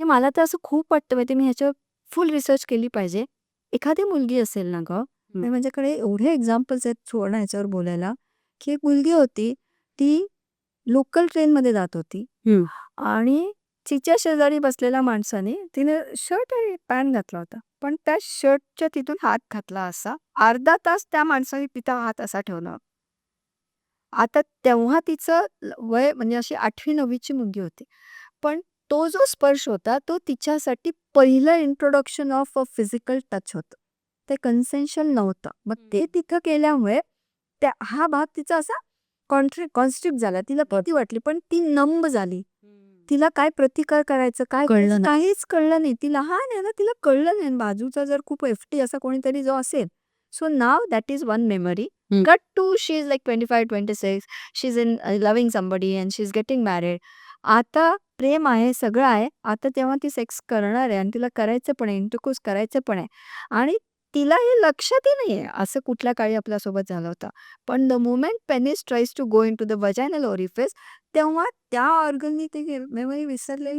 मला तर असं खूप वाटतं माहिती मी ह्याच्यावर फुल रिसर्च केली पाहिजे. एखादी मुलगी असेल ना गं, आणि माझ्याकडे एवढे एक्झाम्पल्स आहेत थोडं ह्याच्यावर बोलायला, की एक मुलगी होती, ती लोकल ट्रेनमध्ये जात होती आणि तिच्या शेजारी बसलेल्या माणसाने तिने शर्ट आणि पॅन्ट घातला होता. पण त्या शर्टच्या तिथून हात घातला असा. अर्धा तास त्या माणसाने तिचा हात असा ठेवला. आता तेव्हा तिचं वय म्हणजे अशी 8वी-9वी ची मुलगी होती. पण तो जो स्पर्श होता तो तिच्यासाठी पहिलं introduction of a physical touch होतं. ते कन्सेन्शल नव्हतं. मग ते तिथं केल्यामुळे हा भाग तिचा असा कॉन्स्ट्रिक्ट झाला. तिला भीती वाटली पण ती नंब झाली. तिला काय प्रतिकार करायचं काय करायचं काहीच कळलं नाही. ती लहान आहे ना तिला कळलं नाही. बाजूचा जर खूप एफटी असा कोणीतरी जो असेल. So now that is one memory. Cut to she is like 25-26. She is in loving somebody and she is getting married. आता प्रेम आहे, सगळं आहे. आता तेव्हा ती सेक्स करणार आहे आणि तिला करायचं पण आहे, इंटरकोर्स करायचं पण आहे आणि तिला हे लक्षातही नाहीये असं कुठल्या काळी आपल्यासोबत झालं होतं. पण the moment penis tries to go into the vaginal orifice तेव्हा त्या ऑर्गननी ती मेमरी विसरलेली